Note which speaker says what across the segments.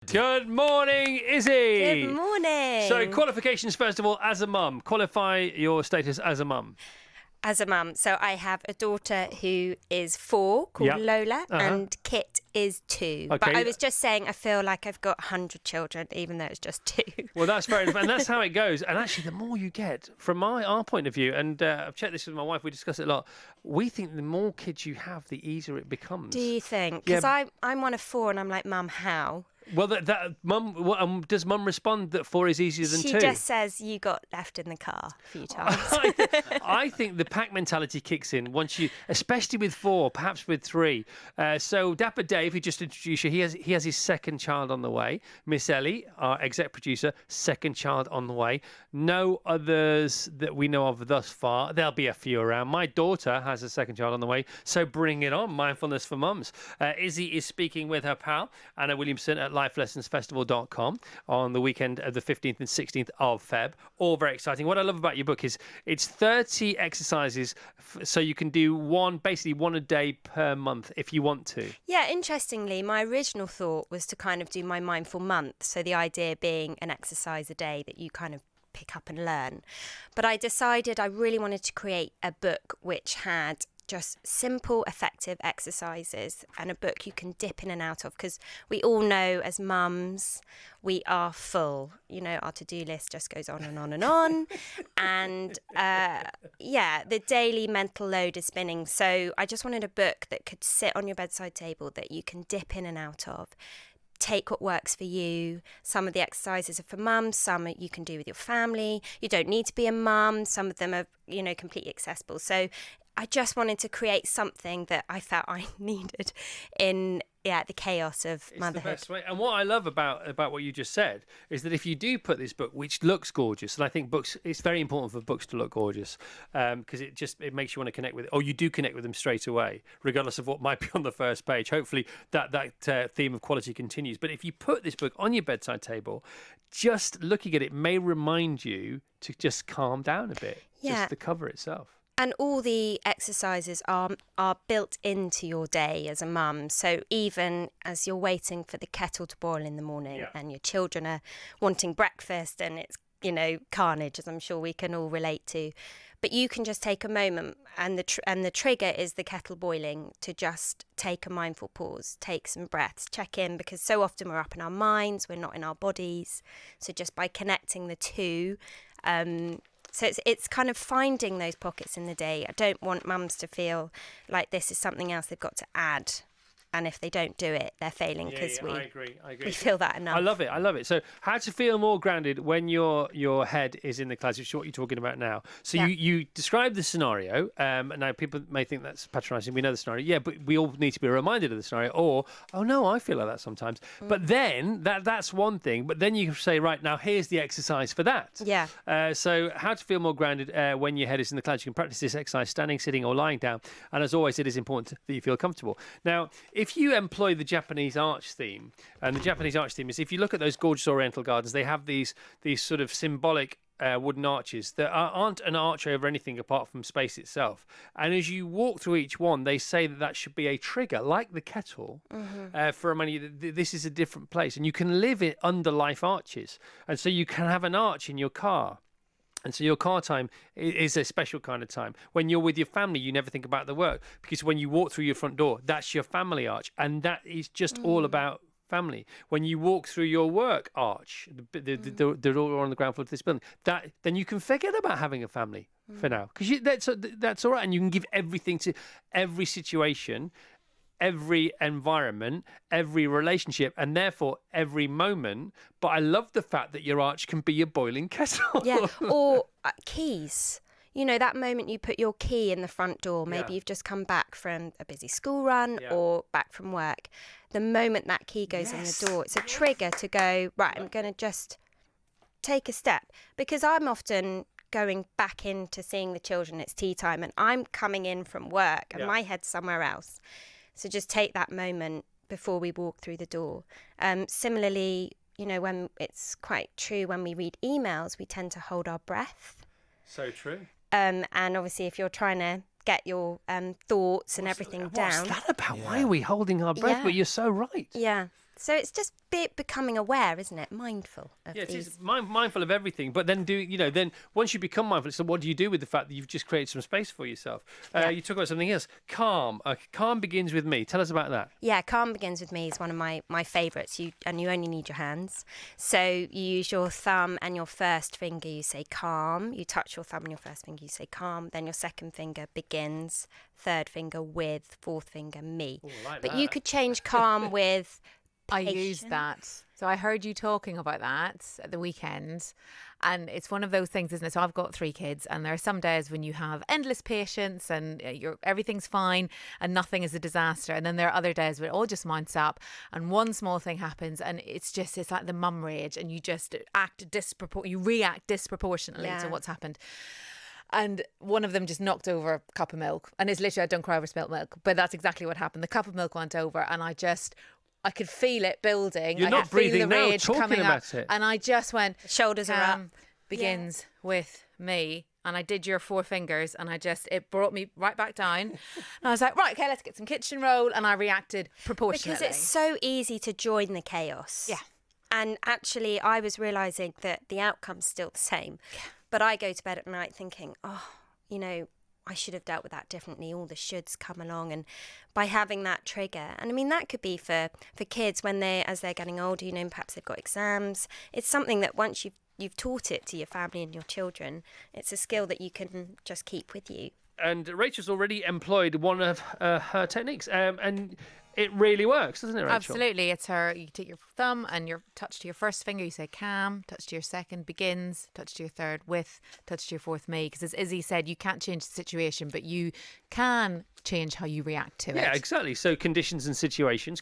Speaker 1: Good morning, Izzy.
Speaker 2: Good morning.
Speaker 1: So, qualifications first of all, as a mum. Qualify your status as a mum.
Speaker 2: As a mum, so I have a daughter who is 4 called Lola, and Kit is 2.
Speaker 1: Okay.
Speaker 2: But I was just saying, I feel like I've got 100 children, even though it's just 2.
Speaker 1: Well, that's fair enough, and that's how it goes. And actually, the more you get, from our point of view, and I've checked this with my wife, we discuss it a lot, we think the more kids you have, the easier it becomes.
Speaker 2: Do you think? Because I'm one of 4, and I'm like, Mum, how?
Speaker 1: Well, mum, does mum respond that 4 is easier than 2?
Speaker 2: She just says, you got left in the car a few times.
Speaker 1: I think the pack mentality kicks in once you, especially with 4, perhaps with 3. So Dapper Dave, who just introduced you, he has his second child on the way. Miss Ellie, our exec producer, second child on the way. No others that we know of thus far. There'll be a few around. My daughter has a second child on the way, so bring it on. Mindfulness for mums. Izzy is speaking with her pal Anna Williamson at lifelessonsfestival.com on the weekend of the 15th and 16th of Feb. All very exciting. What I love about your book is it's 30 exercises, so you can do basically one a day per month if you want to.
Speaker 2: Yeah, interestingly, my original thought was to kind of do my mindful month. So the idea being an exercise a day that you kind of pick up and learn. But I decided I really wanted to create a book which had just simple, effective exercises, and a book you can dip in and out of, because we all know as mums, we are full. You know, our to-do list just goes on and on and on. And the daily mental load is spinning. So I just wanted a book that could sit on your bedside table that you can dip in and out of. Take what works for you. Some of the exercises are for mums, some you can do with your family. You don't need to be a mum. Some of them are, completely accessible. So I just wanted to create something that I felt I needed in the chaos of motherhood.
Speaker 1: It's the best way. And what I love about what you just said is that if you do put this book, which looks gorgeous, and I think it's very important for books to look gorgeous, because it makes you want to connect with it, or you do connect with them straight away, regardless of what might be on the first page. Hopefully that theme of quality continues. But if you put this book on your bedside table, just looking at it may remind you to just calm down a bit.
Speaker 2: Yeah.
Speaker 1: Just the cover itself.
Speaker 2: And all the exercises are built into your day as a mum. So even as you're waiting for the kettle to boil in the morning and your children are wanting breakfast and it's, carnage, as I'm sure we can all relate to. But you can just take a moment, and the trigger is the kettle boiling, to just take a mindful pause, take some breaths, check in, because so often we're up in our minds, we're not in our bodies. So just by connecting the two, so it's kind of finding those pockets in the day. I don't want mums to feel like this is something else they've got to add. And if they don't do it, they're failing, because
Speaker 1: I agree.
Speaker 2: we feel that enough.
Speaker 1: I love it. So how to feel more grounded when your head is in the clouds, which is what you're talking about now. So you describe the scenario. Now, people may think that's patronising. We know the scenario. Yeah, but we all need to be reminded of the scenario. Or, oh, no, I feel like that sometimes. But then that's one thing. But then you say, right, now here's the exercise for that.
Speaker 2: Yeah.
Speaker 1: So how to feel more grounded when your head is in the clouds. You can practice this exercise standing, sitting, or lying down. And as always, it is important that you feel comfortable. Now, if you employ the Japanese arch theme, and the Japanese arch theme is, if you look at those gorgeous Oriental gardens, they have these sort of symbolic wooden arches that aren't an arch over anything apart from space itself. And as you walk through each one, they say that should be a trigger, like the kettle, for a money. This is a different place, and you can live it under life arches. And so you can have an arch in your car. And so your car time is a special kind of time. When you're with your family, you never think about the work, because when you walk through your front door, that's your family arch. And that is just all about family. When you walk through your work arch, the door on the ground floor of this building, then you can forget about having a family for now, because that's all right. And you can give everything to every situation, every environment, every relationship, and therefore every moment. But I love the fact that your arch can be a boiling kettle.
Speaker 2: Yeah, or keys. That moment you put your key in the front door, maybe you've just come back from a busy school run or back from work. The moment that key goes in the door, it's a trigger to go, right, I'm going to just take a step. Because I'm often going back into seeing the children, it's tea time, and I'm coming in from work and my head's somewhere else. So just take that moment before we walk through the door. Similarly, when it's quite true, when we read emails, we tend to hold our breath.
Speaker 1: So true.
Speaker 2: And obviously, if you're trying to get your thoughts and everything down.
Speaker 1: What's that about? Why are we holding our breath? But you're so right.
Speaker 2: Yeah. So it's just becoming aware, isn't it? Mindful of
Speaker 1: Yeah, it
Speaker 2: these.
Speaker 1: is mindful of everything, but then then once you become mindful, so what do you do with the fact that you've just created some space for yourself? You talk about something else. Calm. Calm begins with me. Tell us about that.
Speaker 2: Yeah, calm begins with me is one of my favourites. You only need your hands. So you use your thumb and your first finger, you say calm. You touch your thumb and your first finger, you say calm. Then your second finger begins, third finger with, fourth finger me.
Speaker 1: Ooh, I like
Speaker 2: but
Speaker 1: that.
Speaker 2: you could change calm with
Speaker 3: I
Speaker 2: patience.
Speaker 3: use that. So I heard you talking about that at the weekend. And it's one of those things, isn't it? So I've got 3 kids, and there are some days when you have endless patience and everything's fine and nothing is a disaster. And then there are other days where it all just mounts up and one small thing happens and it's like the mum rage, and you just you react disproportionately to what's happened. And one of them just knocked over a cup of milk, and it's literally, I don't cry over spilt milk, but that's exactly what happened. The cup of milk went over, and I could feel it building.
Speaker 1: You're
Speaker 3: I
Speaker 1: not
Speaker 3: could feel
Speaker 1: breathing
Speaker 3: the
Speaker 1: now,
Speaker 3: rage
Speaker 1: talking
Speaker 3: coming
Speaker 1: about
Speaker 3: up,
Speaker 1: it.
Speaker 3: and I just went,
Speaker 2: Shoulders are up.
Speaker 3: begins with me. And I did your 4 fingers, and it brought me right back down. And I was like, right, okay, let's get some kitchen roll. And I reacted proportionately.
Speaker 2: Because it's so easy to join the chaos.
Speaker 3: Yeah.
Speaker 2: And actually, I was realising that the outcome's still the same. Yeah. But I go to bed at night thinking, I should have dealt with that differently. All the shoulds come along, and by having that trigger, and I mean that could be for kids as they're getting older, perhaps they've got exams. It's something that once you've taught it to your family and your children, it's a skill that you can just keep with you.
Speaker 1: And Rachel's already employed one of her techniques, and it really works, doesn't it, Rachel?
Speaker 3: Absolutely. It's you take your thumb and your touch to your first finger, you say calm, touch to your second, begins, touch to your third, with, touch to your fourth, me. Because as Izzy said, you can't change the situation, but you can change how you react to it.
Speaker 1: Yeah, exactly. So conditions and situations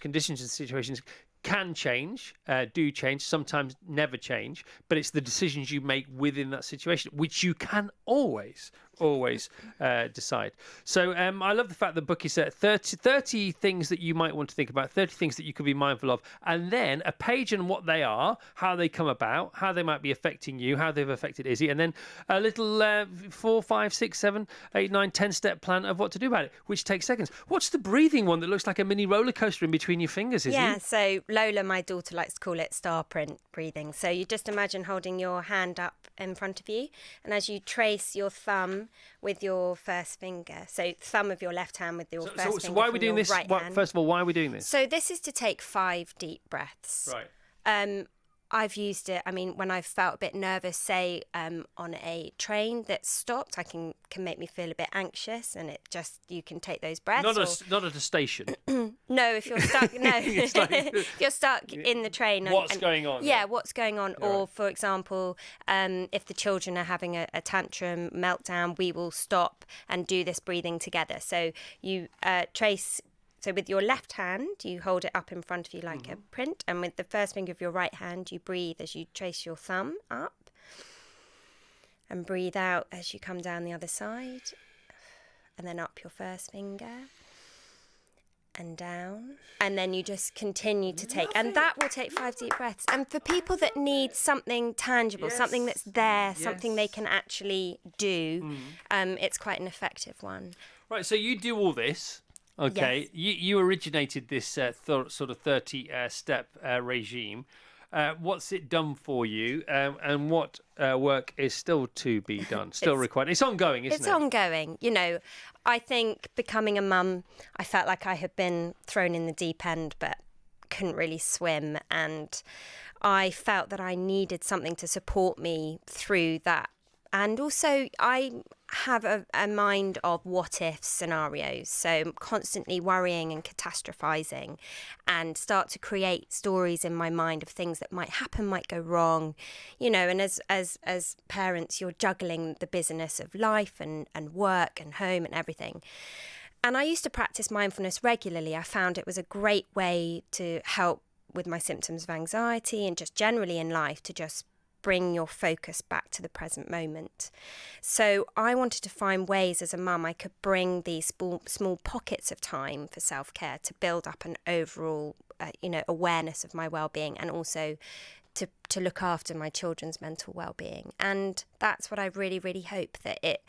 Speaker 1: can change, do change, sometimes never change, but it's the decisions you make within that situation, which you can always decide. So I love the fact the book is 30 things that you might want to think about, 30 things that you could be mindful of, and then a page on what they are, how they come about, how they might be affecting you, how they've affected Izzy, and then a little 4, 5, 6, 7, 8, 9, 10-step plan of what to do about it, which takes seconds. What's the breathing one that looks like a mini roller coaster in between your fingers, Izzy?
Speaker 2: Yeah, so Lola, my daughter, likes to call it star print breathing. So you just imagine holding your hand up in front of you, and as you trace your thumb with your first finger, so thumb of your left hand with your first finger.
Speaker 1: So why are we doing this?
Speaker 2: Right hand.
Speaker 1: First of all, why are we doing this?
Speaker 2: So this is to take 5 deep breaths.
Speaker 1: Right.
Speaker 2: I've used it, when I've felt a bit nervous, say on a train that stopped, can make me feel a bit anxious, and you can take those breaths.
Speaker 1: Not at a station.
Speaker 2: No, if you're stuck, if you're stuck in the train.
Speaker 1: What's going on?
Speaker 2: Yeah, what's going on?
Speaker 1: Yeah,
Speaker 2: or,
Speaker 1: right.
Speaker 2: for example, if the children are having a tantrum, meltdown, we will stop and do this breathing together. So you trace. So with your left hand, you hold it up in front of you like a print. And with the first finger of your right hand, you breathe as you trace your thumb up. And breathe out as you come down the other side. And then up your first finger. And down. And then you just continue to take. And that will take 5 deep breaths. And for people that need something tangible, something that's there, something they can actually do, it's quite an effective one.
Speaker 1: Right, so you do all this. Okay,
Speaker 2: Yes.
Speaker 1: You originated this sort of 30-step regime. What's it done for you, and what work is still to be done, required? It's ongoing, isn't it?
Speaker 2: It's ongoing. I think becoming a mum, I felt like I had been thrown in the deep end, but couldn't really swim. And I felt that I needed something to support me through that. And also, I have a mind of what-if scenarios. So I'm constantly worrying and catastrophizing, and start to create stories in my mind of things that might happen, might go wrong. And as parents, you're juggling the busyness of life and work and home and everything. And I used to practice mindfulness regularly. I found it was a great way to help with my symptoms of anxiety and just generally in life, to just bring your focus back to the present moment. So I wanted to find ways as a mum I could bring these small pockets of time for self-care to build up an overall awareness of my well-being, and also to look after my children's mental well-being. And that's what I really, really hope that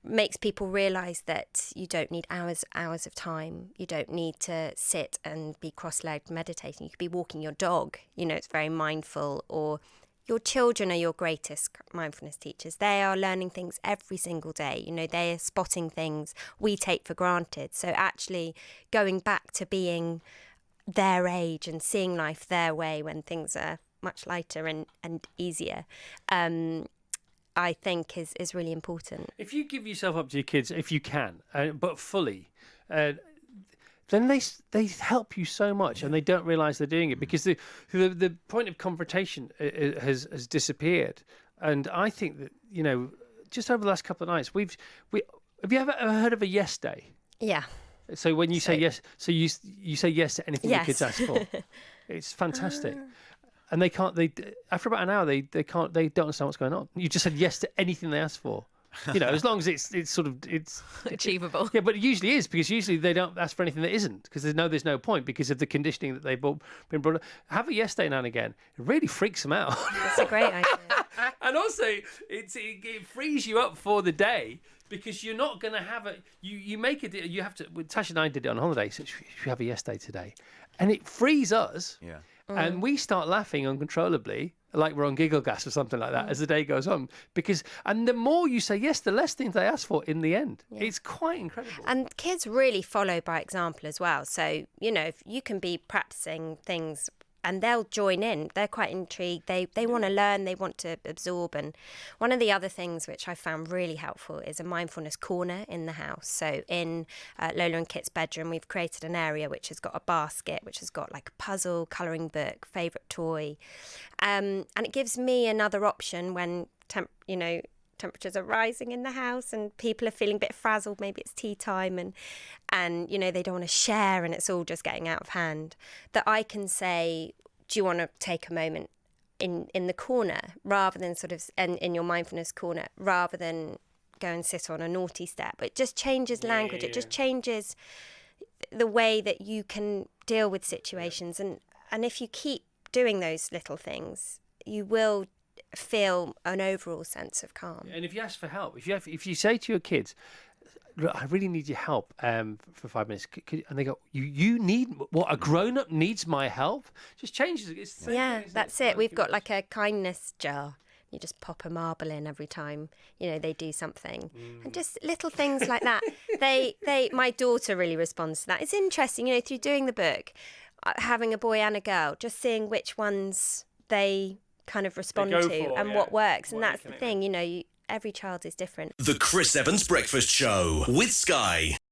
Speaker 2: makes people realise that you don't need hours of time. You don't need to sit and be cross-legged meditating. You could be walking your dog. It's very mindful. Or your children are your greatest mindfulness teachers. They are learning things every single day. They are spotting things we take for granted. So actually going back to being their age and seeing life their way when things are much lighter and easier, I think is really important.
Speaker 1: If you give yourself up to your kids, if you can, but fully, then they help you so much, and they don't realise they're doing it, because the point of confrontation has disappeared. And I think that just over the last couple of nights, have you ever heard of a yes day?
Speaker 2: Yeah.
Speaker 1: So when you say yes, so you say yes to anything
Speaker 2: Yes.
Speaker 1: the kids ask for. It's fantastic. And after about an hour, they don't understand what's going on. You just said yes to anything they ask for. As long as it's
Speaker 3: Achievable.
Speaker 1: Yeah, but it usually is, because usually they don't ask for anything that isn't, because there's no point, because of the conditioning that they've been brought up. Have a yes day now and again. It really freaks them out.
Speaker 2: It's a great idea.
Speaker 1: And also, it frees you up for the day, because you're not going to have a... You make it... You have to... Tasha and I did it on holiday, so should we have a yes day today? And it frees us.
Speaker 4: Yeah.
Speaker 1: And we start laughing uncontrollably, like we're on giggle gas or something like that, as the day goes on. And the more you say yes, the less things they ask for in the end. Yeah. It's quite incredible.
Speaker 2: And kids really follow by example as well. So, if you can be practicing things and they'll join in. They're quite intrigued. They want to learn. They want to absorb. And one of the other things which I found really helpful is a mindfulness corner in the house. So in Lola and Kit's bedroom, we've created an area which has got a basket, which has got like a puzzle, colouring book, favourite toy. And it gives me another option when, temperatures are rising in the house and people are feeling a bit frazzled. Maybe it's tea time and they don't want to share and it's all just getting out of hand. That I can say, do you want to take a moment in the corner rather than in your mindfulness corner, rather than go and sit on a naughty step? It just changes language. Yeah. It just changes the way that you can deal with situations. And if you keep doing those little things, you will feel an overall sense of calm.
Speaker 1: And if you ask for help, if you say to your kids, "Look, I really need your help for 5 minutes," and they go, "You need what? A grown-up needs my help?" Just changes it. It's the same thing,
Speaker 2: that's it. We've got like a kindness jar. You just pop a marble in every time they do something, and just little things like that. My daughter really responds to that. It's interesting, through doing the book, having a boy and a girl, just seeing which ones they kind of respond to and what works. And that's the thing, every child is different.
Speaker 5: The Chris Evans Breakfast Show with Sky.